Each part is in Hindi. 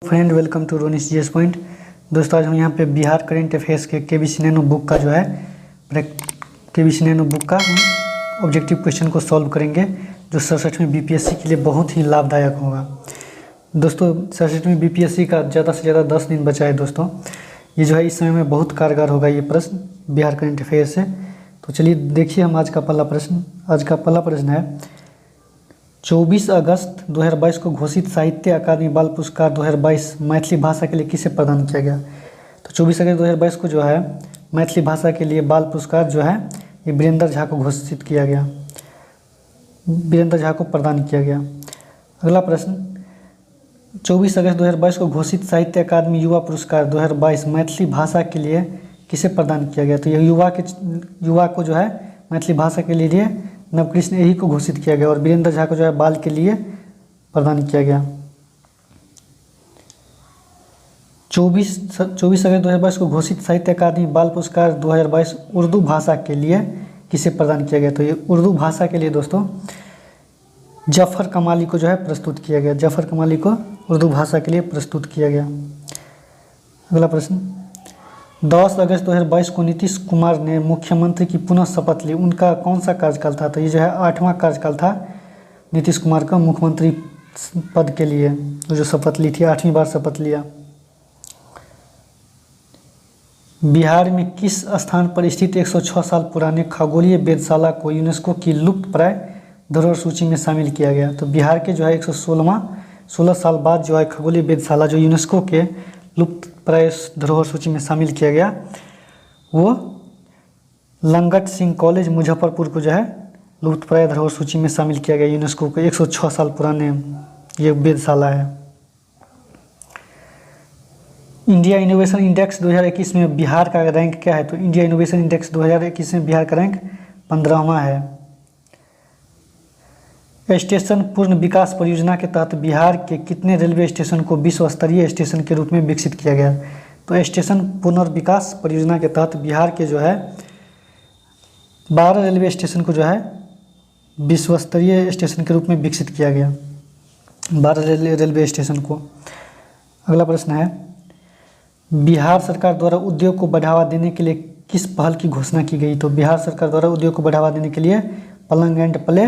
फ्रेंड, वेलकम टू रोनिस जीएस पॉइंट। दोस्तों, आज हम यहाँ पे बिहार करेंट अफेयर्स के केबीसी नैनो बुक का जो है केबीसी नैनो बुक का ऑब्जेक्टिव क्वेश्चन को सॉल्व करेंगे, जो 67वीं बीपीएससी के लिए बहुत ही लाभदायक होगा। दोस्तों, 67वीं बीपीएससी का ज़्यादा से ज़्यादा 10 दिन बचा है। दोस्तों, ये जो है इस समय में बहुत कारगर होगा ये प्रश्न बिहार करेंट अफेयर से। तो चलिए देखिए हम आज का पहला प्रश्न है 24 अगस्त 2022 को घोषित साहित्य अकादमी बाल पुरस्कार 2022 मैथिली भाषा के लिए किसे प्रदान किया गया। तो 24 अगस्त 2022 को जो है मैथिली भाषा के लिए बाल पुरस्कार जो है ये वीरेंद्र झा को घोषित किया गया, वीरेंद्र झा को प्रदान किया गया। अगला प्रश्न 24 अगस्त 2022 को घोषित साहित्य अकादमी युवा पुरस्कार 2022 मैथिली भाषा के लिए किसे प्रदान किया गया। तो यह युवा को जो है मैथिली भाषा के लिए नवकृष्ण यही को घोषित किया गया और वीरेंद्र झा को जो है बाल के लिए प्रदान किया गया। 24 अगस्त 2022 को घोषित साहित्य अकादमी बाल पुरस्कार 2022 उर्दू भाषा के लिए किसे प्रदान किया गया। तो ये उर्दू भाषा के लिए दोस्तों जफ़र कमाली को जो है प्रस्तुत किया गया, जफ़र कमाली को उर्दू भाषा के लिए प्रस्तुत किया गया। अगला प्रश्न 10 अगस्त 2022 को नीतीश कुमार ने मुख्यमंत्री की पुनः शपथ ली, उनका कौन सा कार्यकाल था। तो ये जो है 8वां कार्यकाल था नीतीश कुमार का मुख्यमंत्री पद के लिए, जो शपथ ली थी, 8वीं बार शपथ लिया। बिहार में किस स्थान पर स्थित 106 साल पुराने खगोलीय वेधशाला को यूनेस्को की लुप्तप्राय धरोहर सूची में शामिल किया गया। तो बिहार के जो है 116 साल बाद जो है खगोलीय वेधशाला जो यूनेस्को के लुप्तप्राय धरोहर सूची में शामिल किया गया, वो लंगट सिंह कॉलेज मुजफ्फरपुर को जो है लुप्तप्राय धरोहर सूची में शामिल किया गया। यूनेस्को के 106 साल पुराने ये वेधशाला है। इंडिया इनोवेशन इंडेक्स 2021 में बिहार का रैंक क्या है। तो इंडिया इनोवेशन इंडेक्स 2021 में बिहार का रैंक 15वां है। स्टेशन पूर्ण विकास परियोजना के तहत बिहार के कितने रेलवे स्टेशन को विश्व स्तरीय स्टेशन के रूप में विकसित किया गया। तो स्टेशन पुनर्विकास परियोजना के तहत बिहार के जो है 12 रेलवे स्टेशन को जो है विश्व स्तरीय स्टेशन के रूप में विकसित किया गया, 12 रेलवे स्टेशन को। अगला प्रश्न है बिहार सरकार द्वारा उद्योग को बढ़ावा देने के लिए किस पहल की घोषणा की गई। तो बिहार सरकार द्वारा उद्योग को बढ़ावा देने के लिए पलंग एंड प्ले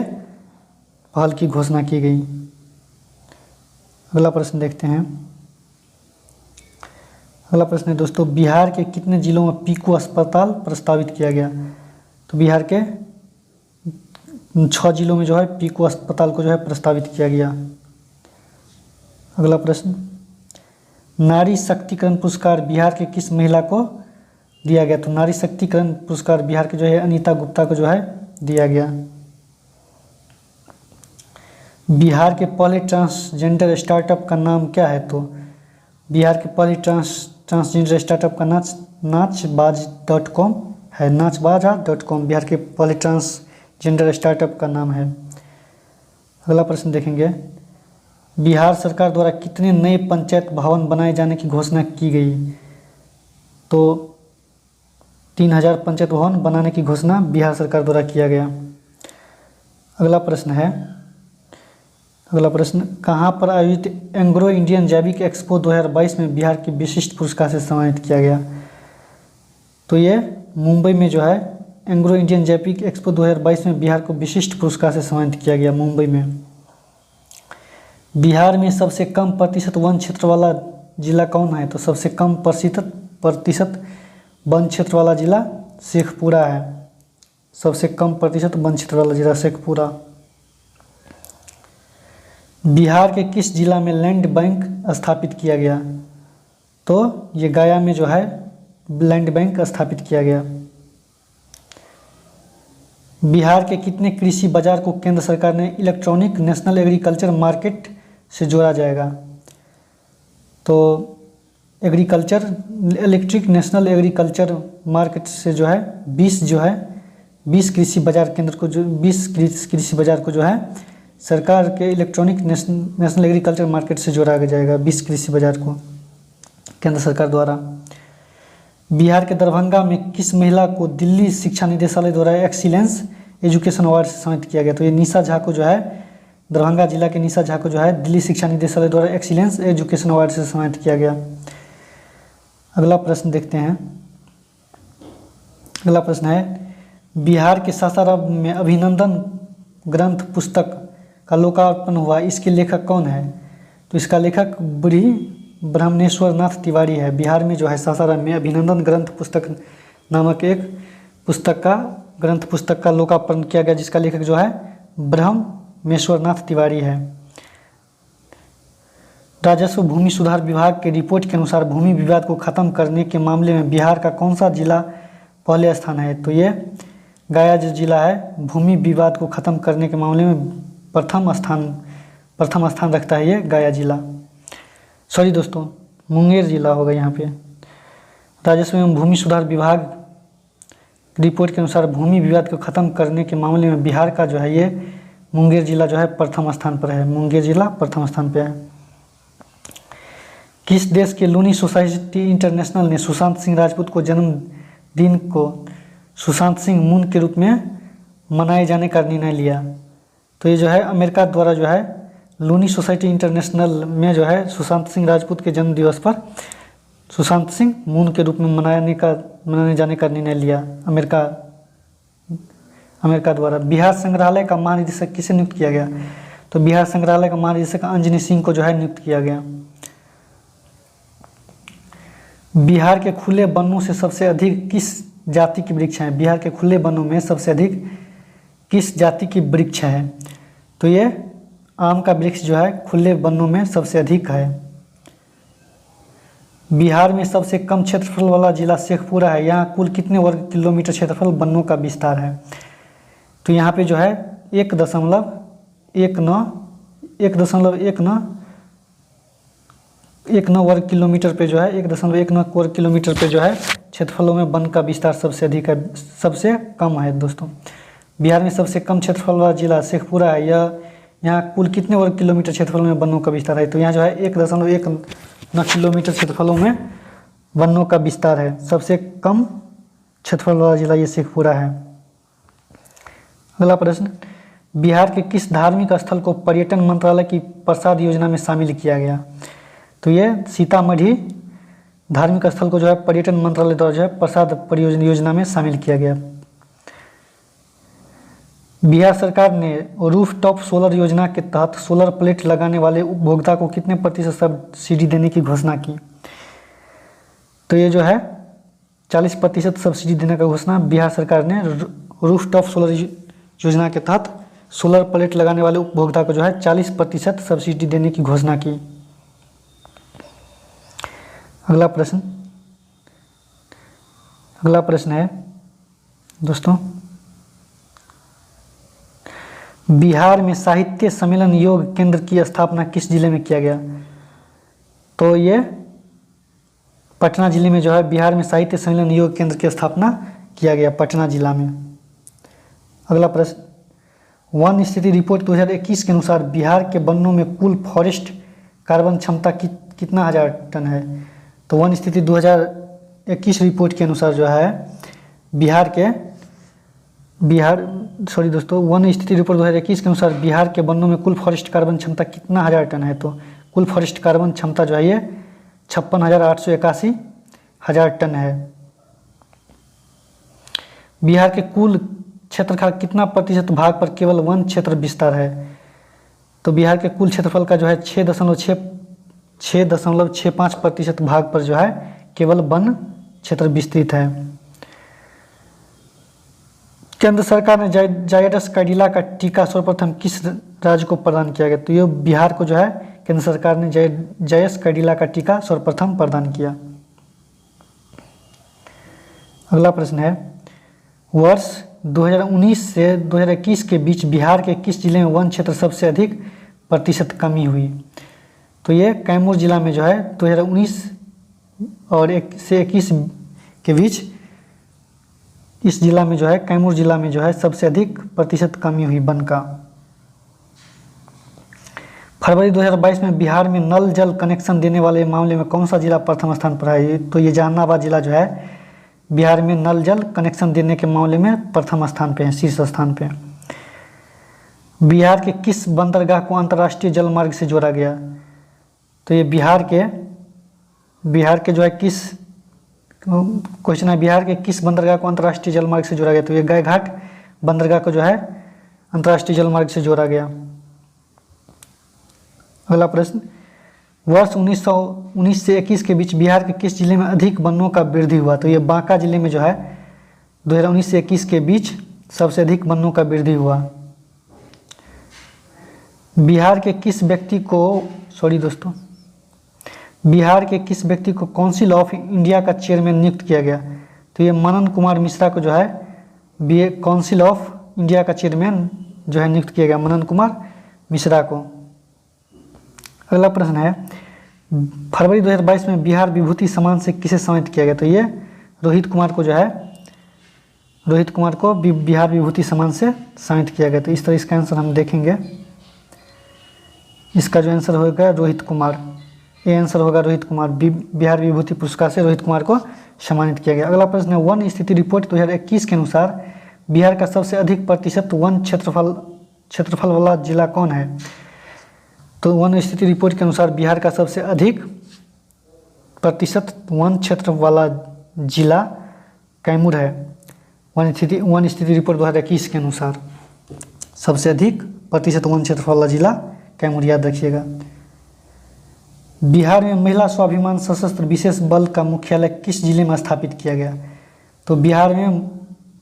पहल की घोषणा की गई। अगला प्रश्न देखते हैं। अगला प्रश्न है दोस्तों बिहार के कितने जिलों में पीकू अस्पताल प्रस्तावित किया गया। तो बिहार के 6 जिलों में जो है पीकू अस्पताल को जो है प्रस्तावित किया गया। अगला प्रश्न नारी शक्तिकरण पुरस्कार बिहार के किस महिला को दिया गया। तो नारी शक्तिकरण पुरस्कार बिहार के जो है अनीता गुप्ता को जो है दिया गया। बिहार के पहले ट्रांसजेंडर स्टार्टअप का नाम क्या है। तो बिहार के पहले ट्रांसजेंडर स्टार्टअप का नाचबाज.com है, नाचबाजा.com बिहार के पहले ट्रांसजेंडर स्टार्टअप का नाम है। अगला प्रश्न देखेंगे बिहार सरकार द्वारा कितने नए पंचायत भवन बनाए जाने की घोषणा की गई। तो 3000 पंचायत भवन बनाने की घोषणा बिहार सरकार द्वारा किया गया। अगला प्रश्न कहाँ पर आयोजित एंग्रो इंडियन जैविक एक्सपो 2022 में बिहार के विशिष्ट पुरस्कार से सम्मानित किया गया। तो ये मुंबई में जो है एंग्रो इंडियन जैविक एक्सपो 2022 में बिहार को विशिष्ट पुरस्कार से सम्मानित किया गया, मुंबई में। बिहार में सबसे कम प्रतिशत वन क्षेत्र वाला जिला कौन है। तो सबसे कम प्रतिशत वन क्षेत्र वाला जिला शेखपुरा है, सबसे कम प्रतिशत वन क्षेत्र वाला जिला शेखपुरा। बिहार के किस जिला में लैंड बैंक स्थापित किया गया। तो ये गया में जो है लैंड बैंक स्थापित किया गया। बिहार के कितने कृषि बाजार को केंद्र सरकार ने इलेक्ट्रॉनिक नेशनल एग्रीकल्चर मार्केट से जोड़ा जाएगा। तो इलेक्ट्रिक नेशनल एग्रीकल्चर मार्केट से जो है 20 कृषि बाजार केंद्र को जो 20 कृषि बाजार को जो है सरकार के इलेक्ट्रॉनिक नेशनल एग्रीकल्चर मार्केट से जोड़ा जाएगा, 20 कृषि बाजार को केंद्र सरकार द्वारा। बिहार के दरभंगा में किस महिला को दिल्ली शिक्षा निदेशालय द्वारा एक्सीलेंस एजुकेशन अवार्ड से सम्मानित किया गया। तो ये निशा झा को जो है दरभंगा जिला के निशा झा को जो है दिल्ली शिक्षा निदेशालय द्वारा एक्सीलेंस एजुकेशन अवार्ड से सम्मानित किया गया। अगला प्रश्न देखते हैं। अगला प्रश्न है, बिहार के सासाराम में अभिनंदन ग्रंथ पुस्तक का लोकार्पण हुआ, इसके लेखक कौन है? तो इसका लेखक बुढ़ी ब्रह्मणेश्वर नाथ तिवारी है। बिहार में जो है सासाराम में अभिनंदन ग्रंथ पुस्तक नामक एक ग्रंथ पुस्तक का लोकार्पण किया गया, जिसका लेखक जो है ब्रह्मणेश्वर नाथ तिवारी है। राजस्व भूमि सुधार विभाग के रिपोर्ट के अनुसार भूमि विवाद को खत्म करने के मामले में बिहार का कौन सा जिला पहले स्थान है? तो ये गया जो जिला है भूमि विवाद को खत्म करने के मामले में प्रथम स्थान रखता है ये गया जिला। सॉरी दोस्तों, मुंगेर जिला होगा यहाँ पे। राजस्व एवं भूमि सुधार विभाग रिपोर्ट के अनुसार भूमि विवाद को खत्म करने के मामले में बिहार का जो है ये मुंगेर जिला जो है प्रथम स्थान पर है। मुंगेर जिला प्रथम स्थान पर है। किस देश के लूनी सोसाइटी इंटरनेशनल ने सुशांत सिंह राजपूत को जन्मदिन को सुशांत सिंह मून के रूप में मनाए जाने का निर्णय लिया? तो ये जो है अमेरिका द्वारा जो है लूनी सोसाइटी इंटरनेशनल में जो है सुशांत सिंह राजपूत के जन्म दिवस पर सुशांत सिंह मून के रूप में मनाने जाने का निर्णय लिया अमेरिका द्वारा। बिहार संग्रहालय का महानिदेशक किसे नियुक्त किया गया? तो बिहार संग्रहालय का महानिदेशक अंजनी सिंह को जो है नियुक्त किया गया। बिहार के खुले वनों से सबसे अधिक किस जाति की वृक्ष है? बिहार के खुले वनों में सबसे अधिक किस जाति की वृक्ष है? तो ये आम का वृक्ष जो है खुले वनों में सबसे अधिक है। बिहार में सबसे कम क्षेत्रफल वाला जिला शेखपुरा है। यहाँ कुल कितने वर्ग किलोमीटर क्षेत्रफल वनों का विस्तार है? तो यहाँ पे जो है 1.19 वर्ग किलोमीटर पे जो है 1.19 वर्ग किलोमीटर पे जो है क्षेत्रफलों में वन का विस्तार सबसे अधिक है, सबसे कम है दोस्तों। बिहार में सबसे कम क्षेत्रफल वाला जिला शेखपुरा है। यहाँ कुल कितने वर्ग किलोमीटर क्षेत्रफल में वनों का विस्तार है? तो यहाँ जो है 1.19 किलोमीटर क्षेत्रफलों में वनों का विस्तार है। सबसे कम क्षेत्रफल वाला जिला ये शेखपुरा है। अगला प्रश्न, बिहार के किस धार्मिक स्थल को पर्यटन मंत्रालय की प्रसाद योजना में शामिल किया गया? तो ये सीतामढ़ी धार्मिक स्थल को जो है पर्यटन मंत्रालय द्वारा जो है प्रसाद परियोजना योजना में शामिल किया गया। बिहार सरकार ने रूफटॉप सोलर योजना के तहत सोलर प्लेट लगाने वाले उपभोक्ता को कितने प्रतिशत सब्सिडी देने की घोषणा की? तो ये जो है 40% सब्सिडी देने का घोषणा बिहार सरकार ने रूफटॉप सोलर योजना के तहत सोलर प्लेट लगाने वाले उपभोक्ता को जो है 40% सब्सिडी देने की घोषणा की। अगला प्रश्न है दोस्तों, बिहार में साहित्य सम्मेलन योग केंद्र की स्थापना किस जिले में किया गया? तो ये पटना जिले में जो है बिहार में साहित्य सम्मेलन योग केंद्र की स्थापना किया गया पटना जिला में। अगला प्रश्न, वन स्थिति रिपोर्ट 2021 के अनुसार बिहार के वनों में कुल फॉरेस्ट कार्बन क्षमता कितना हजार टन है? तो वन स्थिति 2021 रिपोर्ट के अनुसार जो है वन स्थिति रिपोर्ट 2021 के अनुसार बिहार के वनों में कुल फॉरेस्ट कार्बन क्षमता कितना हजार टन है? तो कुल फॉरेस्ट कार्बन क्षमता जो है ये 56,881 हजार टन है। बिहार के कुल क्षेत्र का कितना प्रतिशत भाग पर केवल वन क्षेत्र विस्तार है? तो बिहार के कुल क्षेत्रफल का जो है 6.65% भाग पर जो है केवल वन क्षेत्र विस्तृत है। केंद्र सरकार ने जायडस कैडिला का टीका सर्वप्रथम किस राज्य को प्रदान किया गया? तो ये बिहार को जो है केंद्र सरकार ने जायडस कैडिला का टीका सर्वप्रथम प्रदान किया। अगला प्रश्न है, वर्ष 2019 से 2021 के बीच बिहार के किस जिले में वन क्षेत्र सबसे अधिक प्रतिशत कमी हुई? तो ये कैमूर जिला में जो है 2019 और 21 के बीच इस जिला में जो है कैमूर जिला में जो है सबसे अधिक प्रतिशत कमी हुई वन का। फरवरी 2022 में बिहार में नल जल कनेक्शन देने वाले मामले में कौन सा जिला प्रथम स्थान पर है? तो ये जहानाबाद जिला जो है बिहार में नल जल कनेक्शन देने के मामले में प्रथम स्थान पे है, शीर्ष स्थान पे। बिहार के किस बंदरगाह को अंतर्राष्ट्रीय जल मार्ग से जोड़ा गया? तो ये बिहार के जो है किस क्वेश्चन है, बिहार के किस बंदरगाह को अंतर्राष्ट्रीय जल मार्ग से जोड़ा गया? तो ये गायघाट बंदरगाह को जो है अंतर्राष्ट्रीय जल मार्ग से जोड़ा गया। अगला प्रश्न, वर्ष 1919 से 21 के बीच बिहार के किस जिले में अधिक वनों का वृद्धि हुआ? तो ये बांका जिले में जो है 2019 से 21 के बीच सबसे अधिक वनों का वृद्धि हुआ। बिहार के किस व्यक्ति को काउंसिल ऑफ इंडिया का चेयरमैन नियुक्त किया गया? तो ये मनन कुमार मिश्रा को जो है काउंसिल ऑफ इंडिया का चेयरमैन जो है नियुक्त किया गया, मनन कुमार मिश्रा को। अगला प्रश्न है, फरवरी 2022 में बिहार विभूति सम्मान से किसे सम्मानित किया गया? तो ये रोहित कुमार को बिहार विभूति सम्मान से सम्मानित किया गया। तो इस तरह इसका आंसर हम देखेंगे। इसका जो आंसर होगा रोहित कुमार, ये आंसर होगा रोहित कुमार। बिहार विभूति पुरस्कार से रोहित कुमार को सम्मानित किया गया। अगला प्रश्न है, वन स्थिति रिपोर्ट 2021 के अनुसार बिहार का सबसे अधिक प्रतिशत वन क्षेत्रफल वाला जिला कौन है? तो वन स्थिति रिपोर्ट के अनुसार बिहार का सबसे अधिक प्रतिशत वन क्षेत्र वाला जिला कैमूर है। वन स्थिति रिपोर्ट 2021 के अनुसार सबसे अधिक प्रतिशत वन क्षेत्र वाला जिला कैमूर, याद रखिएगा। बिहार में महिला स्वाभिमान सशस्त्र विशेष बल का मुख्यालय किस जिले में स्थापित किया गया? तो बिहार में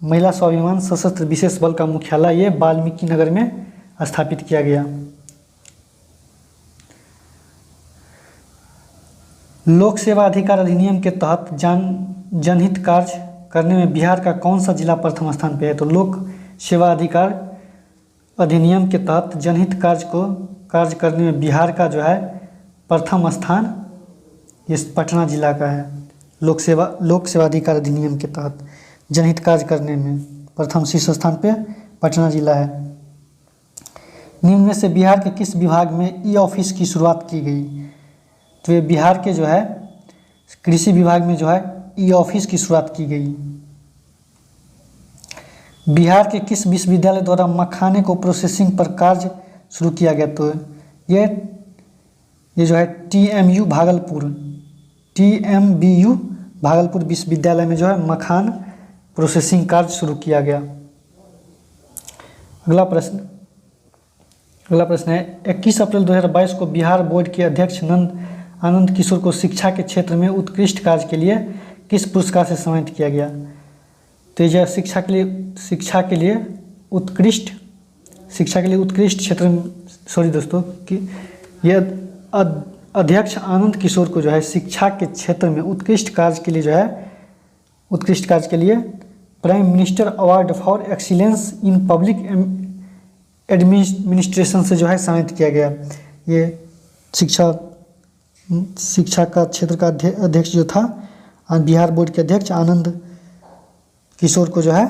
महिला स्वाभिमान सशस्त्र विशेष बल का मुख्यालय ये वाल्मीकि नगर में स्थापित किया गया। लोक सेवा अधिकार अधिनियम के तहत जनहित कार्य करने में बिहार का कौन सा जिला प्रथम स्थान पे है? तो लोक सेवा अधिकार अधिनियम के तहत जनहित कार्य करने में बिहार का जो है प्रथम स्थान ये पटना जिला का है। लोक सेवा अधिकार अधिनियम के तहत जनहित कार्य करने में प्रथम शीर्ष स्थान पे पटना जिला है। निम्न में से बिहार के किस विभाग में ई ऑफिस की शुरुआत की गई? तो ये बिहार के जो है कृषि विभाग में जो है ई ऑफिस की शुरुआत की गई। बिहार के किस विश्वविद्यालय द्वारा मखाने को प्रोसेसिंग पर कार्य शुरू किया गया? तो ये जो है TMBU भागलपुर विश्वविद्यालय में जो है मखान प्रोसेसिंग कार्य शुरू किया गया। अगला प्रश्न है, 21 अप्रैल 2022 को बिहार बोर्ड के अध्यक्ष आनंद किशोर को शिक्षा के क्षेत्र में उत्कृष्ट कार्य के लिए किस पुरस्कार से सम्मानित किया गया? तो यह शिक्षा के लिए उत्कृष्ट क्षेत्र में कि यह अध्यक्ष आनंद किशोर को जो है शिक्षा के क्षेत्र में उत्कृष्ट कार्य के लिए prime minister award for excellence in public administration से जो है सम्मानित किया गया। ये शिक्षा का क्षेत्र का अध्यक्ष जो था बिहार बोर्ड के अध्यक्ष आनंद किशोर को जो है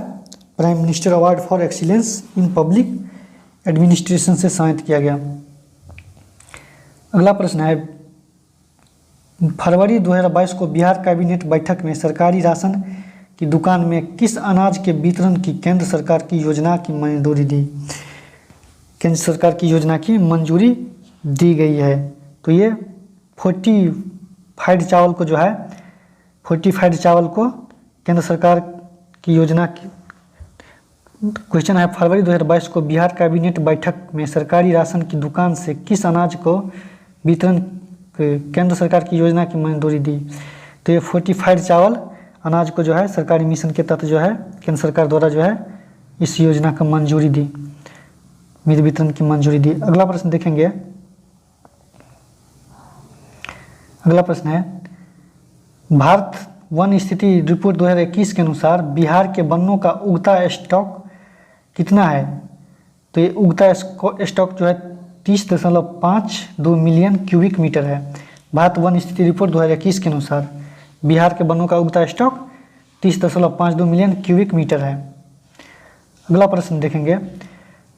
prime minister award for excellence in public administration से सम्मानित किया गया। अगला प्रश्न है, फरवरी 2022 को बिहार कैबिनेट बैठक में सरकारी राशन की दुकान में किस अनाज के वितरण की केंद्र सरकार की योजना की मंजूरी दी? केंद्र सरकार की योजना की मंजूरी दी गई है। तो ये फोर्टिफाइड चावल को केंद्र सरकार की योजना की क्वेश्चन है, फरवरी 2022 को बिहार कैबिनेट बैठक में सरकारी राशन की दुकान से किस अनाज को वितरण केंद्र सरकार की योजना की मंजूरी दी? तो ये फोर्टिफाइड चावल अनाज को जो है सरकारी मिशन के तहत जो है केंद्र सरकार द्वारा जो है इस योजना का मंजूरी दी, वितरण की मंजूरी दी। अगला प्रश्न देखेंगे। अगला प्रश्न है, भारत वन स्थिति रिपोर्ट 2021 के अनुसार बिहार के वनों का उगता स्टॉक कितना है? तो ये उगता स्टॉक जो है 30.52 मिलियन क्यूबिक मीटर है। भारत वन स्थिति रिपोर्ट 2021 के अनुसार बिहार के वनों का उगता स्टॉक 30.52 मिलियन क्यूबिक मीटर है। अगला प्रश्न देखेंगे,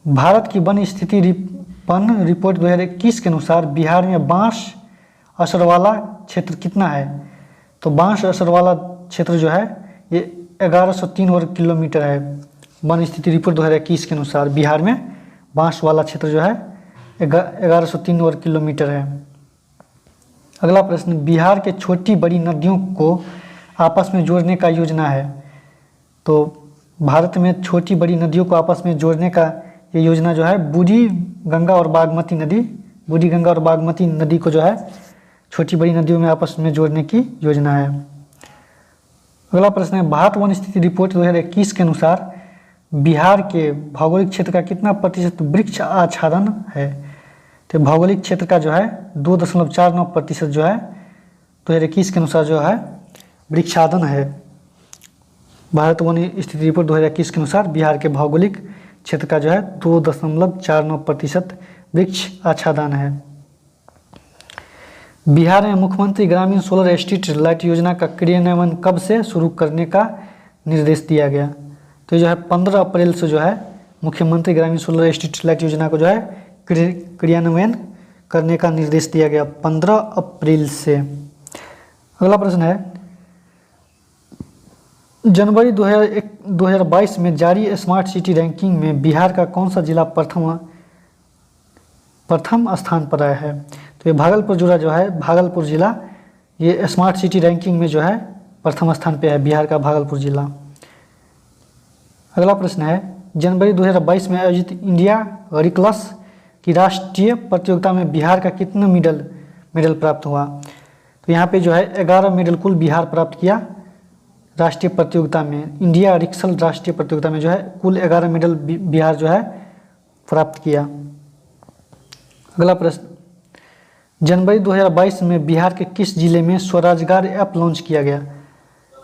भारत की वन स्थिति रिपोर्ट 2021 के अनुसार बिहार में बांस असर वाला क्षेत्र कितना है? तो बांस असर वाला क्षेत्र जो है ये 1103 वर्ग किलोमीटर है। वन स्थिति रिपोर्ट 2021 के अनुसार बिहार में बांस वाला क्षेत्र जो है 1103 वर्ग किलोमीटर है। अगला प्रश्न, बिहार के छोटी बड़ी नदियों को आपस में जोड़ने का योजना है। तो भारत में छोटी बड़ी नदियों को आपस में जोड़ने का ये योजना जो है बूढ़ी गंगा और बागमती नदी को जो है छोटी बड़ी नदियों में आपस में जोड़ने की योजना है। अगला प्रश्न है, भारत वन स्थिति रिपोर्ट 2021 के अनुसार बिहार के भौगोलिक क्षेत्र का कितना प्रतिशत वृक्ष आच्छादन है। तो भौगोलिक क्षेत्र का जो है 2.49% जो है 2021 के अनुसार जो है वृक्षादन है। भारत वन स्थिति रिपोर्ट 2021 के अनुसार बिहार के भौगोलिक क्षेत्र का जो है 2.49% वृक्ष आच्छादन है। बिहार में मुख्यमंत्री ग्रामीण सोलर स्ट्रीट लाइट योजना का क्रियान्वयन कब से शुरू करने का निर्देश दिया गया। तो जो है 15 अप्रैल से जो है मुख्यमंत्री ग्रामीण सोलर स्ट्रीट लाइट योजना को जो है क्रियान्वयन करने का निर्देश दिया गया 15 अप्रैल से। अगला प्रश्न है, जनवरी 2022 में जारी स्मार्ट सिटी रैंकिंग में बिहार का कौन सा जिला प्रथम स्थान पर आया है। तो ये भागलपुर जिला जो है, भागलपुर जिला ये स्मार्ट सिटी रैंकिंग में जो है प्रथम स्थान पे है, बिहार का भागलपुर जिला। अगला प्रश्न है, जनवरी 2022 में आयोजित इंडिया रिकलस की राष्ट्रीय प्रतियोगिता में बिहार का कितना मेडल प्राप्त हुआ। तो यहाँ पे जो है 11 मेडल कुल बिहार प्राप्त किया राष्ट्रीय प्रतियोगिता में। इंडिया रिक्सल राष्ट्रीय प्रतियोगिता में जो है कुल 11 मेडल बिहार जो है प्राप्त किया। अगला प्रश्न, जनवरी 2022 में बिहार के किस जिले में स्वरोजगार ऐप लॉन्च किया गया।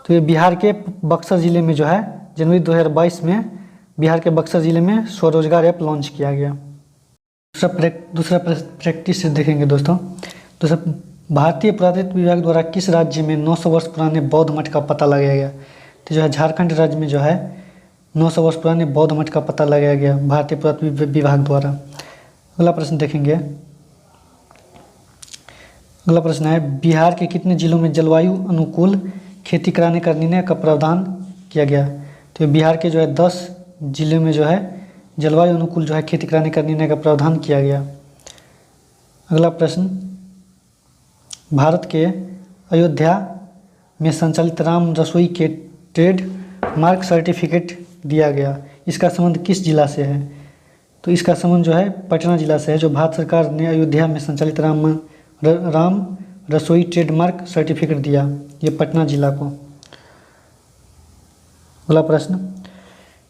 तो ये बिहार के बक्सर जिले में जो है जनवरी 2022 में बिहार के बक्सर जिले में स्वरोजगार ऐप लॉन्च किया गया। दूसरा प्रैक्टिस से देखेंगे दोस्तों। दूसरा, भारतीय पुरातत्व विभाग द्वारा किस राज्य में 900 वर्ष पुराने बौद्ध मठ का पता लगाया गया। तो जो है झारखंड राज्य में जो है 900 वर्ष पुराने बौद्ध मठ का पता लगाया गया भारतीय पुरातत्व विभाग द्वारा। अगला प्रश्न देखेंगे। अगला प्रश्न है, बिहार के कितने जिलों में जलवायु अनुकूल खेती कराने का निर्णय का प्रावधान किया गया। तो बिहार के जो है 10 जिलों में जो है जलवायु अनुकूल जो है खेती कराने का निर्णय का प्रावधान किया गया। अगला प्रश्न, भारत के अयोध्या में संचालित राम रसोई के ट्रेड मार्क सर्टिफिकेट दिया गया, इसका संबंध किस जिला से है। तो इसका संबंध जो है पटना जिला से है, जो भारत सरकार ने अयोध्या में संचालित राम रसोई ट्रेडमार्क सर्टिफिकेट दिया, ये पटना जिला को। अगला प्रश्न,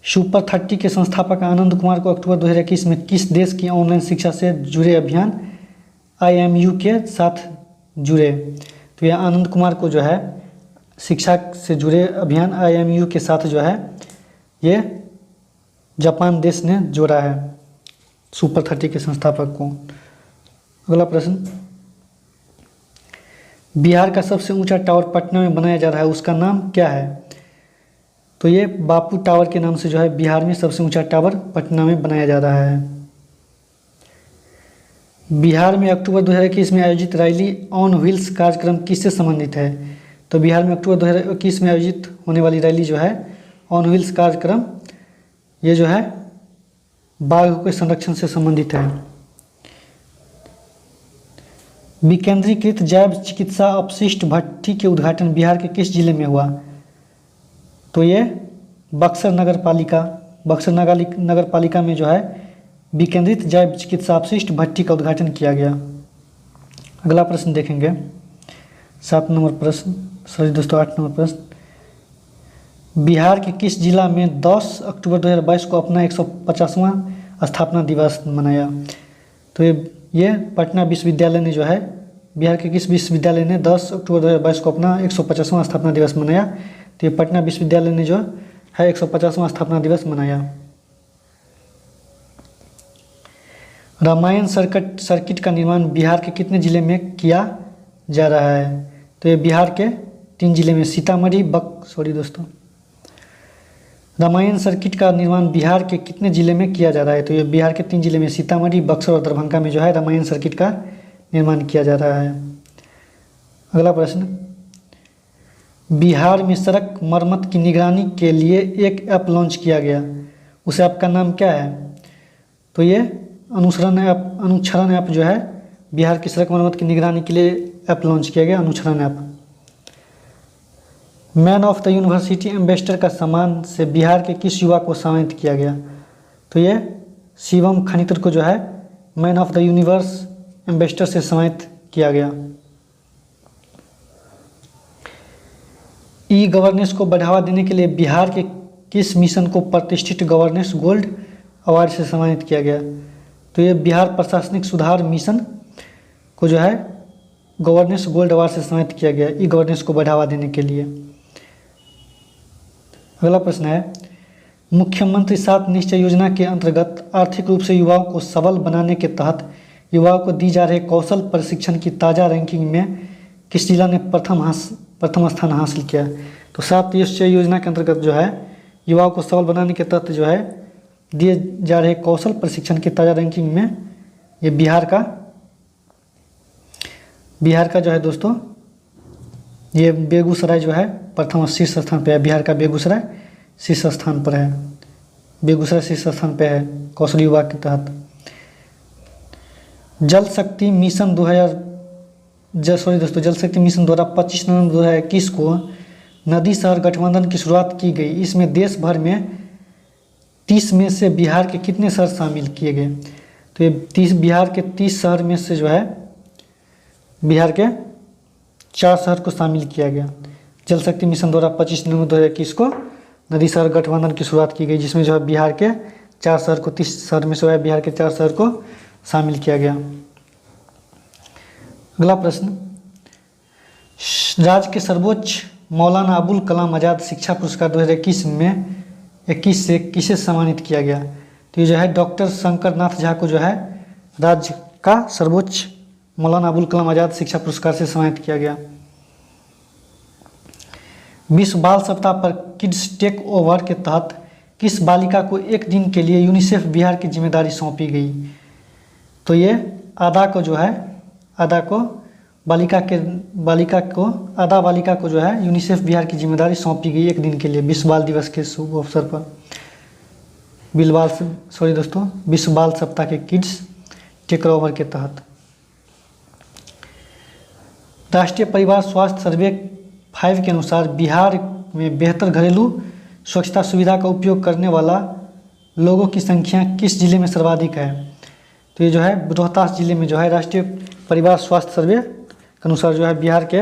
सुपर 30 के संस्थापक आनंद कुमार को अक्टूबर 2021 में किस देश की ऑनलाइन शिक्षा से जुड़े अभियान IMU के साथ जुड़े। तो यह आनंद कुमार को जो है शिक्षा से जुड़े अभियान IMU के साथ जो है ये जापान देश ने जोड़ा है सुपर 30 के संस्थापक को। अगला प्रश्न, बिहार का सबसे ऊंचा टावर पटना में बनाया जा रहा है, उसका नाम क्या है। तो ये बापू टावर के नाम से जो है बिहार में सबसे ऊंचा टावर पटना में बनाया जा रहा है। बिहार में अक्टूबर 2021 में आयोजित रैली ऑन व्हील्स कार्यक्रम किससे संबंधित है। तो बिहार में अक्टूबर 2021 में आयोजित होने वाली रैली जो है ऑन व्हील्स कार्यक्रम, ये जो है बाघ के संरक्षण से संबंधित है। विकेंद्रीकृत जैव चिकित्सा अपशिष्ट भट्टी के उद्घाटन बिहार के किस जिले में हुआ। तो ये बक्सर नगर पालिका में जो है विकेंद्रित जैव चिकित्सा अपशिष्ट भट्टी का उद्घाटन किया गया। अगला प्रश्न देखेंगे 8 नंबर प्रश्न। बिहार के किस जिला में 10 अक्टूबर 2022 को अपना 150वां स्थापना दिवस मनाया। तो ये पटना विश्वविद्यालय ने जो है, बिहार के किस विश्वविद्यालय ने 10 अक्टूबर 2022 को अपना 150वां स्थापना दिवस मनाया। तो ये पटना विश्वविद्यालय ने जो है 150वां स्थापना दिवस मनाया। रामायण सर्किट का निर्माण बिहार के कितने जिले में किया जा रहा है। तो ये बिहार के 3 जिले में सीतामढ़ी रामायण सर्किट का निर्माण बिहार के कितने जिले में किया जा रहा है। तो ये बिहार के 3 जिले में सीतामढ़ी, बक्सर और दरभंगा में जो है रामायण सर्किट का निर्माण किया जा रहा है। अगला प्रश्न, बिहार में सड़क मरम्मत की निगरानी के लिए एक ऐप लॉन्च किया गया, उस ऐप का नाम क्या है। तो ये अनुक्षरण ऐप जो है बिहार की सड़क मरम्मत की निगरानी के लिए ऐप लॉन्च किया गया, अनुक्षरण app. Man of the university ambassador का सम्मान से बिहार के किस युवा को सम्मानित किया गया? तो ये शिवम खनित्र को जो है man of the universe ambassador से सम्मानित किया गया। ई गवर्नेंस को बढ़ावा देने के लिए बिहार के किस मिशन को प्रतिष्ठित गवर्नेंस गोल्ड अवार्ड से सम्मानित किया गया? तो ये बिहार प्रशासनिक सुधार मिशन को जो है गवर्नेंस गोल्ड अवार्ड से सम्मानित किया गया ई गवर्नेंस को बढ़ावा देने के लिए। अगला प्रश्न है, मुख्यमंत्री 7 निश्चय योजना के अंतर्गत आर्थिक रूप से युवाओं को सबल बनाने के तहत युवाओं को दी जा रहे कौशल प्रशिक्षण की ताज़ा रैंकिंग में किस जिला ने प्रथम स्थान हासिल किया? तो 7 निश्चय योजना के अंतर्गत जो है युवाओं को सबल बनाने के तहत जो है दिए जा रहे कौशल प्रशिक्षण की ताज़ा रैंकिंग में ये बिहार का जो है दोस्तों ये बेगूसराय जो है प्रथम शीर्ष स्थान पे है। बिहार का बेगूसराय शीर्ष स्थान पर है, बेगूसराय शीर्ष स्थान पे है कौशल विभाग के तहत। जल शक्ति मिशन 2025 द्वारा 25 नवंबर 2021 को नदी शहर गठबंधन की शुरुआत की गई। इसमें देश भर में 30 में से बिहार के कितने शहर शामिल किए गए? तो ये बिहार के 30 शहर में से जो है बिहार के 4 शहर को शामिल किया गया। जल शक्ति मिशन द्वारा 25 नवंबर 2021 को नदी शहर गठबंधन की शुरुआत की गई, जिसमें जो है बिहार के 4 शहर को 30 शहर में से है बिहार के 4 शहर को शामिल किया गया। अगला प्रश्न, राज्य के सर्वोच्च मौलाना अबुल कलाम आज़ाद शिक्षा पुरस्कार 2021 में 21 से किसे सम्मानित किया गया? तो ये जो है डॉक्टर शंकर नाथ झा को जो है राज्य का सर्वोच्च मौलाना अबुल कलाम आज़ाद शिक्षा पुरस्कार से सम्मानित किया गया। विश्व बाल सप्ताह पर किड्स टेक ओवर के तहत किस बालिका को एक दिन के लिए यूनिसेफ बिहार की जिम्मेदारी सौंपी गई? तो ये आदा बालिका को जो है यूनिसेफ बिहार की जिम्मेदारी सौंपी गई एक दिन के लिए विश्व बाल दिवस के शुभ अवसर पर। विश्व बाल सप्ताह के किड्स टेक ओवर के तहत। राष्ट्रीय परिवार स्वास्थ्य सर्वे 5 के अनुसार बिहार में बेहतर घरेलू स्वच्छता सुविधा का उपयोग करने वाला लोगों की संख्या किस जिले में सर्वाधिक है? तो ये जो है रोहतास जिले में जो है राष्ट्रीय परिवार स्वास्थ्य सर्वे के अनुसार जो है बिहार के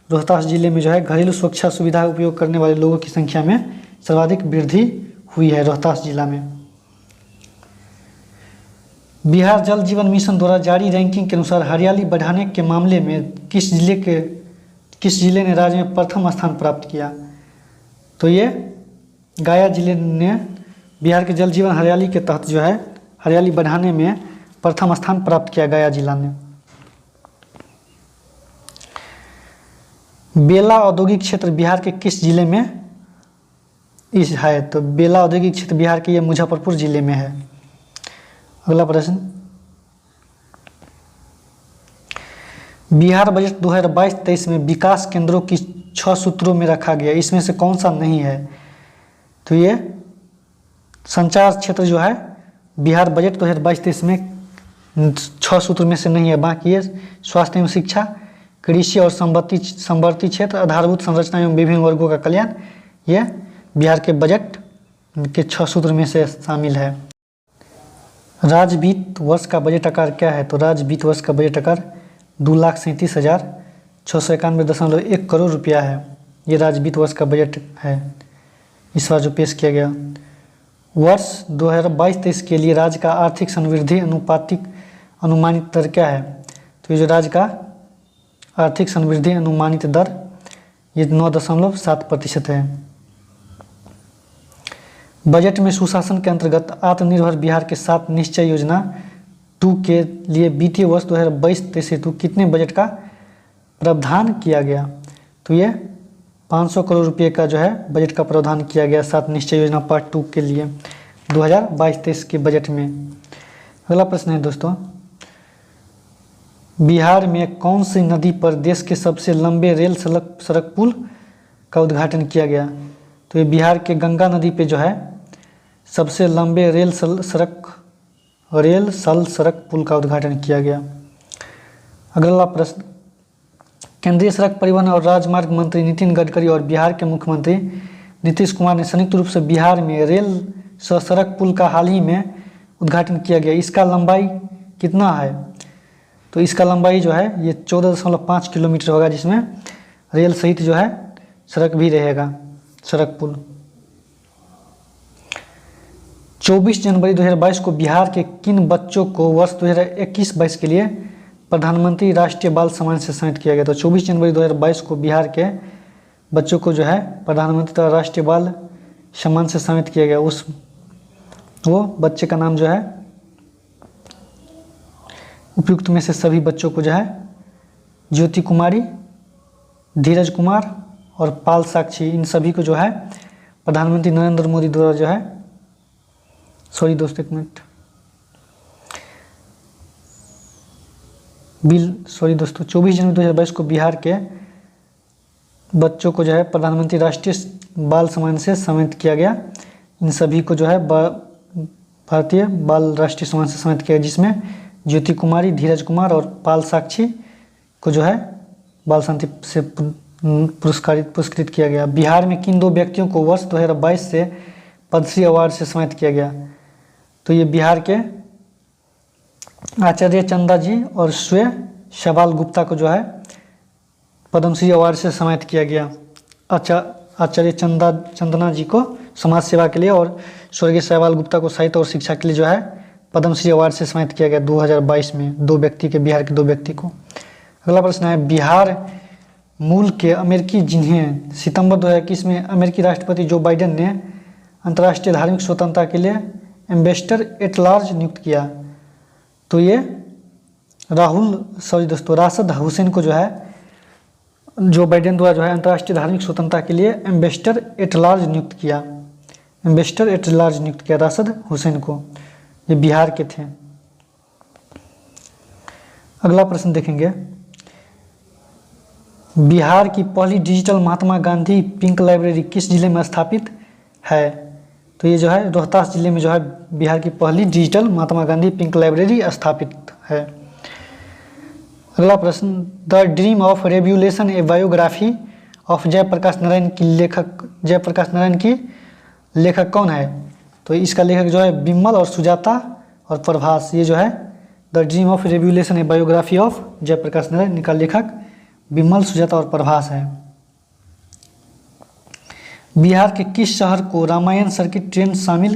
रोहतास जिले में जो है घरेलू स्वच्छता सुविधा का उपयोग करने वाले लोगों की संख्या में सर्वाधिक वृद्धि हुई है रोहतास जिला में। बिहार जल जीवन मिशन द्वारा जारी रैंकिंग के अनुसार हरियाली बढ़ाने के मामले में किस जिले ने राज्य में प्रथम स्थान प्राप्त किया? तो ये गया जिले ने बिहार के जल जीवन हरियाली के तहत जो है हरियाली बढ़ाने में प्रथम स्थान प्राप्त किया गया जिला ने। बेला औद्योगिक क्षेत्र बिहार के किस जिले में है? तो बेला औद्योगिक क्षेत्र बिहार के ये मुजफ्फरपुर जिले में है। अगला प्रश्न, बिहार बजट 2022-23 में विकास केंद्रों की 6 सूत्रों में रखा गया, इसमें से कौन सा नहीं है? तो ये संचार क्षेत्र जो है बिहार बजट 2022-23 में 6 सूत्र में से नहीं है, बाकी ये स्वास्थ्य एवं शिक्षा, कृषि और संवर्ती क्षेत्र, आधारभूत संरचना एवं विभिन्न वर्गों का कल्याण, ये बिहार के बजट के 6 सूत्र में से शामिल है। राज्य वित्त वर्ष का बजट आकार क्या है? तो राज्य वित्त वर्ष का बजट आकार 2,37,691.1 करोड़ रुपया है। ये राज्य वित्त वर्ष का बजट है इस बार जो पेश किया गया। वर्ष 2022-23 के लिए राज्य का आर्थिक समृद्धि अनुपातिक अनुमानित दर क्या है? तो ये जो राज्य का आर्थिक समृद्धि अनुमानित दर ये 9.7% है। बजट में सुशासन के अंतर्गत आत्मनिर्भर बिहार के 7 निश्चय योजना 2 के लिए वित्तीय वर्ष 2022-23 हेतु कितने बजट का प्रावधान किया गया? तो ये 500 करोड़ रुपये का जो है बजट का प्रावधान किया गया 7 निश्चय योजना पार्ट 2 के लिए 2022-23 के बजट में। अगला प्रश्न है दोस्तों, बिहार में कौन सी नदी पर देश के सबसे लंबे रेल सड़क पुल का उद्घाटन किया गया? तो ये बिहार के गंगा नदी पे जो है सबसे लंबे रेल सड़क रेल सल सड़क पुल का उद्घाटन किया गया। अगला प्रश्न, केंद्रीय सड़क परिवहन और राजमार्ग मंत्री नितिन गडकरी और बिहार के मुख्यमंत्री नीतीश कुमार ने संयुक्त रूप से बिहार में रेल सह सड़क पुल का हाल ही में उद्घाटन किया गया। इसका लंबाई कितना है? तो इसका लंबाई जो है ये 14.5 किलोमीटर होगा, जिसमें रेल सहित जो है सड़क भी रहेगा, सड़क पुल। 24 जनवरी 2022 को बिहार के किन बच्चों को वर्ष 2021-22 के लिए प्रधानमंत्री राष्ट्रीय बाल सम्मान से सम्मानित किया गया? तो 24 जनवरी 2022 को बिहार के बच्चों को जो है प्रधानमंत्री राष्ट्रीय बाल सम्मान से सम्मानित किया गया। वो बच्चे का नाम जो है, उपयुक्त में से सभी बच्चों को जो है ज्योति कुमारी, धीरज कुमार और पाल साक्षी, इन सभी को जो है प्रधानमंत्री नरेंद्र मोदी द्वारा जो है, सॉरी दोस्तों एक मिनट, सॉरी दोस्तों, 24 जनवरी 2022 को बिहार के बच्चों को जो है प्रधानमंत्री राष्ट्रीय बाल सम्मान से सम्मानित किया गया। इन सभी को जो है भारतीय बाल राष्ट्रीय सम्मान से सम्मानित किया गया, जिसमें ज्योति कुमारी, धीरज कुमार और पाल साक्षी को जो है बाल शांति से पुरस्कृत किया गया। बिहार में किन दो व्यक्तियों को वर्ष 2022 से पद्मश्री अवार्ड से सम्मानित किया गया? तो ये बिहार के आचार्य चंदा जी और श्वेय शबाल गुप्ता को जो है पद्मश्री अवार्ड से सम्मानित किया गया। आचार्य चंदना जी को समाज सेवा के लिए और स्वर्गीय शैवाल गुप्ता को साहित्य और शिक्षा के लिए जो है पद्मश्री अवार्ड से सम्मानित किया गया 2022 में, दो व्यक्ति के, बिहार के दो व्यक्ति को। अगला प्रश्न है, बिहार मूल के अमेरिकी जिन्हें सितंबर 2021 में अमेरिकी राष्ट्रपति जो बाइडेन ने अंतर्राष्ट्रीय धार्मिक स्वतंत्रता के लिए एम्बेसडर एट लार्ज नियुक्त किया? तो ये राशिद हुसैन को जो है जो बाइडेन द्वारा जो है अंतर्राष्ट्रीय धार्मिक स्वतंत्रता के लिए एम्बेसडर एट लार्ज नियुक्त किया, राशिद हुसैन को। ये बिहार के थे। अगला प्रश्न देखेंगे, बिहार की पहली digital Mahatma Gandhi pink library किस जिले में स्थापित है? तो ये जो है रोहतास जिले में जो है बिहार की पहली digital Mahatma Gandhi pink library स्थापित है। अगला प्रश्न, the dream of revolution a biography of Jayaprakash Narayan की लेखक कौन है? तो इसका लेखक जो है बिमल और सुजाता और प्रभास। ये जो है the dream of revolution a biography of Jayaprakash Narayan का लेखक बिमल, सुजाता और प्रभास है। बिहार के किस शहर को रामायण सर्किट ट्रेन में शामिल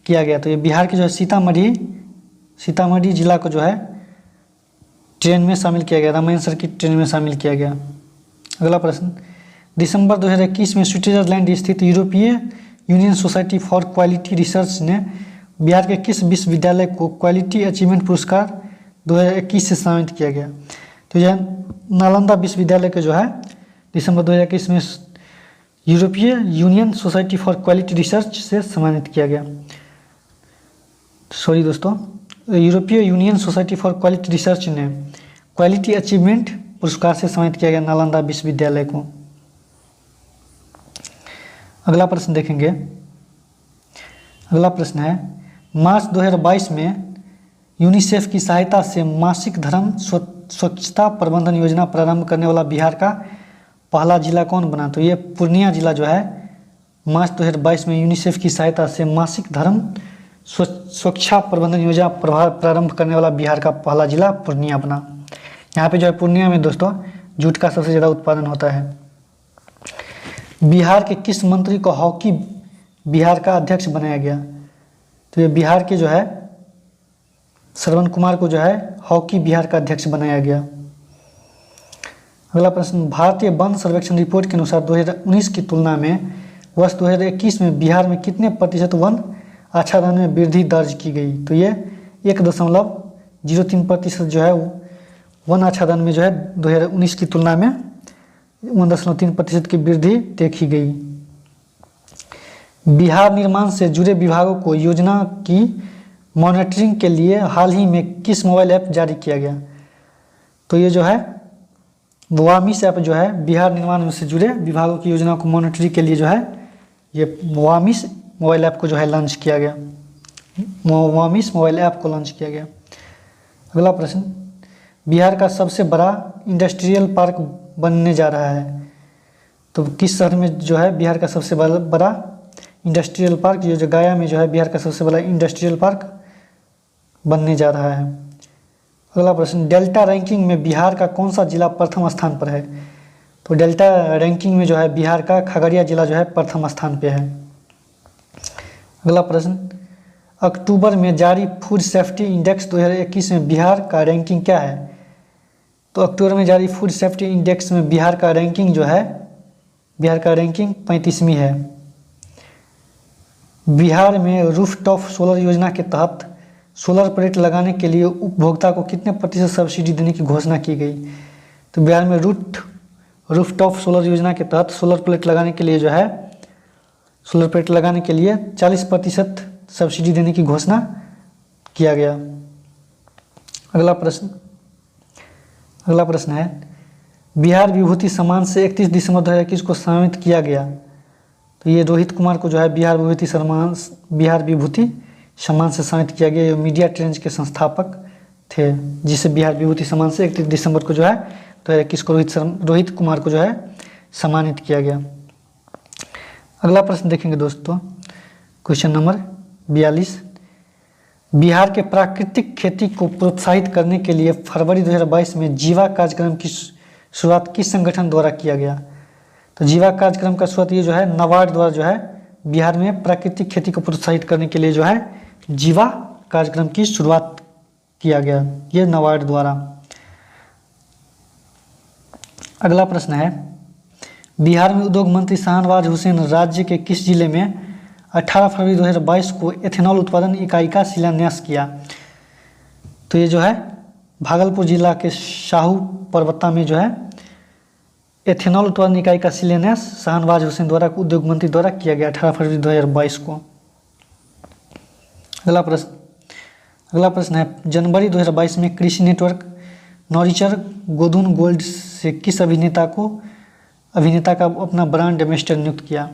किया गया? तो ये बिहार के जो है सीतामढ़ी जिला को जो है ट्रेन में शामिल किया गया, रामायण सर्किट ट्रेन में शामिल किया गया। अगला प्रश्न, दिसंबर 2021 में स्विट्जरलैंड स्थित यूरोपीय union society for quality research ने बिहार के किस विश्वविद्यालय को क्वालिटी अचीवमेंट पुरस्कार 2021 से सम्मानित किया गया? तो यह नालंदा विश्वविद्यालय के जो है दिसंबर 2021 में यूरोपीय union society for quality research से सम्मानित किया गया। सॉरी दोस्तों, यूरोपीय union society for quality research ने क्वालिटी अचीवमेंट पुरस्कार से सम्मानित किया गया नालंदा विश्वविद्यालय को। अगला प्रश्न देखेंगे, अगला प्रश्न है, मार्च 2022 में यूनिसेफ की सहायता से मासिक धर्म स्वच्छता प्रबंधन योजना प्रारंभ करने वाला बिहार का पहला जिला कौन बना? तो ये पूर्णिया जिला जो है मार्च 2022 में यूनिसेफ की सहायता से मासिक धर्म स्वच्छता प्रबंधन योजना प्रारंभ करने वाला बिहार का पहला जिला पूर्णिया बना। यहाँ पे जो है पूर्णिया में दोस्तों जूट का सबसे ज़्यादा उत्पादन होता है। बिहार के किस मंत्री को हॉकी बिहार का अध्यक्ष बनाया गया? तो ये बिहार के जो है श्रवण कुमार को जो है हॉकी बिहार का अध्यक्ष बनाया गया। अगला प्रश्न, भारतीय वन सर्वेक्षण रिपोर्ट के अनुसार 2019 की तुलना में वर्ष 2021 में बिहार में कितने प्रतिशत वन आच्छादन में वृद्धि दर्ज की गई? तो ये 1.03% जो है वन आच्छादन में जो है 2019 की तुलना में 1.3% की वृद्धि देखी गई। बिहार निर्माण से जुड़े विभागों को योजना की मॉनिटरिंग के लिए हाल ही में किस मोबाइल ऐप जारी किया गया? तो ये जो है वामिस ऐप जो है बिहार निर्माण से जुड़े विभागों की योजना को मॉनिटरिंग के लिए जो है ये वामिस मोबाइल ऐप को जो है लॉन्च किया गया, मोवामिस मोबाइल ऐप को लॉन्च किया गया। अगला प्रश्न, बिहार का सबसे बड़ा इंडस्ट्रियल पार्क बनने जा रहा है, तो किस शहर में जो है बिहार का सबसे बड़ा इंडस्ट्रियल पार्क, ये जो गया में जो है बिहार का सबसे बड़ा इंडस्ट्रियल पार्क बनने जा रहा है। अगला प्रश्न, डेल्टा रैंकिंग में बिहार का कौन सा जिला प्रथम स्थान पर है, तो डेल्टा रैंकिंग में जो है बिहार का खगड़िया जिला जो है प्रथम स्थान पे है। अगला प्रश्न, अक्टूबर में जारी फूड सेफ्टी इंडेक्स 2021 में बिहार का रैंकिंग क्या है, तो अक्टूबर में जारी फूड सेफ्टी इंडेक्स में बिहार का रैंकिंग जो है, बिहार का रैंकिंग 35वीं है। बिहार में रूफटॉप सोलर योजना के तहत सोलर प्लेट लगाने के लिए उपभोक्ता को कितने प्रतिशत सब्सिडी देने की घोषणा की गई, तो बिहार में रूफटॉप सोलर योजना के तहत सोलर प्लेट लगाने के लिए जो है, सोलर प्लेट लगाने के लिए 40% सब्सिडी देने की घोषणा किया गया। अगला प्रश्न है, बिहार विभूति सम्मान से 31 दिसंबर 2021 को सम्मानित किया गया, तो ये रोहित कुमार को जो है बिहार विभूति सम्मान से सम्मानित किया गया। ये मीडिया ट्रेंड्स के संस्थापक थे, जिसे बिहार विभूति सम्मान से 31 दिसंबर को जो है 2021 को रोहित कुमार को जो है सम्मानित किया गया। अगला प्रश्न देखेंगे दोस्तों, क्वेश्चन नंबर 42, बिहार के प्राकृतिक खेती को प्रोत्साहित करने के लिए फरवरी 2022 में जीवा कार्यक्रम की शुरुआत किस संगठन द्वारा किया गया, तो जीवा कार्यक्रम का शुरुआत ये जो है नाबार्ड द्वारा जो है बिहार में प्राकृतिक खेती को प्रोत्साहित करने के लिए जो है जीवा कार्यक्रम की शुरुआत किया गया, ये नाबार्ड द्वारा। अगला प्रश्न है, बिहार में उद्योग मंत्री शाहनवाज हुसैन राज्य के किस जिले में 18 फरवरी 2022 को एथेनॉल उत्पादन इकाई का शिलान्यास किया, तो ये जो है भागलपुर जिला के शाहू परबत्ता में जो है एथेनॉल उत्पादन इकाई का शिलान्यास शाहनवाज हुसैन द्वारा उद्योग मंत्री द्वारा किया गया 18 फरवरी 2022 को। अगला प्रश्न है, जनवरी 2022 में कृषि नेटवर्क नॉरिचर गोधून गोल्ड से किस अभिनेता का अपना ब्रांड एम्बेसडर नियुक्त किया।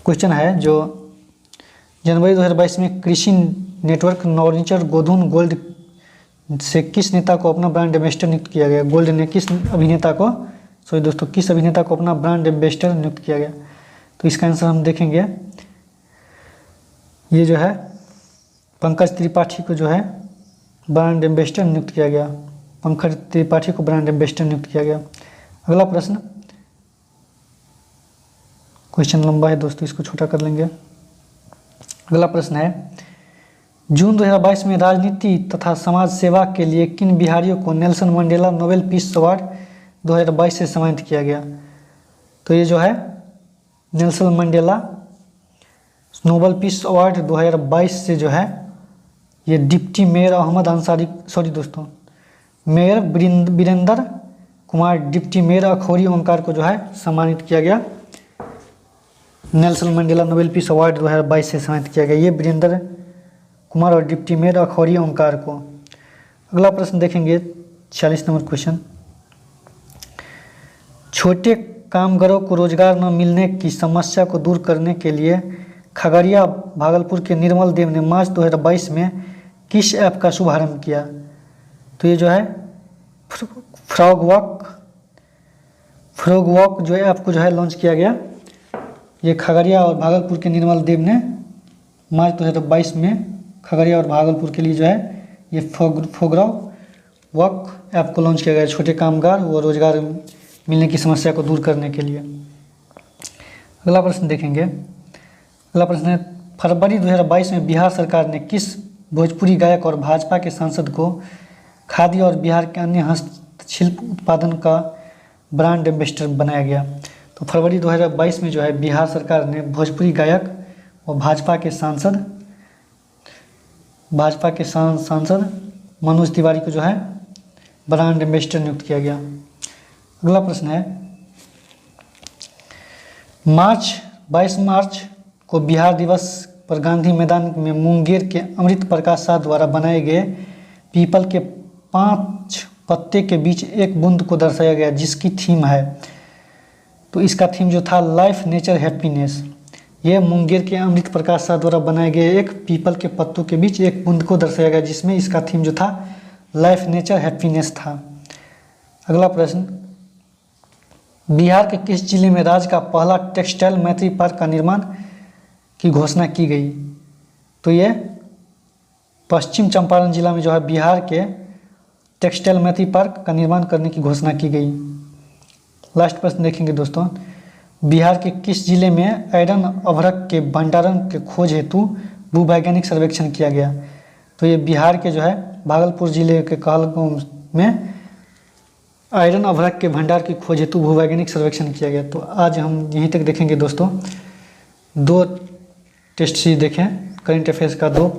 क्वेश्चन है, जो जनवरी 2022 में कृषि नेटवर्क नॉरिचर गोधून गोल्ड से किस नेता को अपना ब्रांड एम्बेसडर नियुक्त किया गया, गोल्ड ने किस अभिनेता को अपना ब्रांड एम्बेसडर नियुक्त किया गया, तो इसका आंसर हम देखेंगे, ये जो है पंकज त्रिपाठी को जो है ब्रांड एम्बेसडर नियुक्त किया गया, पंकज त्रिपाठी को ब्रांड एम्बेसडर नियुक्त किया गया। अगला प्रश्न, क्वेश्चन लंबा है दोस्तों, इसको छोटा कर लेंगे। अगला प्रश्न है, जून 2022 में राजनीति तथा समाज सेवा के लिए किन बिहारियों को Nelson Mandela Nobel peace award 2022 से सम्मानित किया गया, तो ये जो है Nelson Mandela Nobel peace award 2022 से जो है ये deputy mayor Ahmad Ansari, mayor Virendra Kumar deputy mayor Akhauri Onkar को जो है सम्मानित किया गया, Nelson Mandela Nobel peace award 2022 से सम्मानित किया गया, ये वीरेंद्र कुमार और डिप्टी मेयर अखौरी ओंकार को। अगला प्रश्न देखेंगे 46 नंबर क्वेश्चन, छोटे कामगारों को रोजगार न मिलने की समस्या को दूर करने के लिए खगड़िया भागलपुर के निर्मल देव ने मार्च 2022 में किस ऐप का शुभारंभ किया, तो ये जो है फ्रॉग वॉक जो ऐप को जो है लॉन्च किया गया, ये खगड़िया और भागलपुर के निर्मल देव ने मार्च 2022 में खगड़िया और भागलपुर के लिए जो है ये फ्रॉग वॉक ऐप को लॉन्च किया गया, छोटे कामगार व रोजगार मिलने की समस्या को दूर करने के लिए। अगला प्रश्न देखेंगे, अगला प्रश्न है, फरवरी 2022 में बिहार सरकार ने किस भोजपुरी गायक और भाजपा के सांसद को खादी और बिहार के अन्य हस्तशिल्प उत्पादन का ब्रांड एम्बेसडर बनाया गया, तो फरवरी 2022 में जो है बिहार सरकार ने भोजपुरी गायक और भाजपा के सांसद मनोज तिवारी को जो है ब्रांड एम्बेसडर नियुक्त किया गया। अगला प्रश्न है, 22 मार्च को बिहार दिवस पर गांधी मैदान में मुंगेर के अमृत प्रकाश शाह द्वारा बनाए गए पीपल के 5 पत्ते के बीच एक बूंद को दर्शाया गया, जिसकी थीम है, तो इसका थीम जो था लाइफ नेचर हैप्पीनेस, यह मुंगेर के अमृत प्रकाश शाह द्वारा बनाए गए एक पीपल के पत्तों के बीच एक बूंद को दर्शाया गया, जिसमें इसका थीम जो था लाइफ, नेचर, हैप्पीनेस था। अगला प्रश्न, बिहार के किस जिले में राज्य का पहला टेक्सटाइल मैत्री पार्क का निर्माण की घोषणा की गई? तो ये पश्चिम चंपारण जिला में जो है बिहार के टेक्सटाइल मैत्री पार्क का निर्माण करने की घोषणा की गई। लास्ट प्रश्न देखेंगे दोस्तों, बिहार के किस जिले में आयरन अभ्रक के भंडारण के खोज हेतु भूवैज्ञानिक सर्वेक्षण किया गया? तो ये बिहार के जो है भागलपुर जिले के कहलगांव में आयरन अभ्रक के भंडार की खोज हेतु भूवैज्ञानिक सर्वेक्षण किया गया। तो आज हम यहीं तक देखेंगे दोस्तों। 2 टेस्ट सीरीज देखें करेंट अफेयर्स का 2,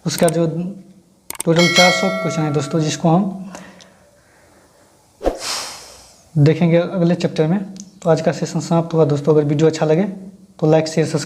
उसका जो टोटल 400 क्वेश्चन है दोस्तों, जिसको हम देखेंगे अगले चैप्टर में। तो आज का सेशन समाप्त हुआ दोस्तों। अगर वीडियो अच्छा लगे तो लाइक शेयर सब्सक्राइब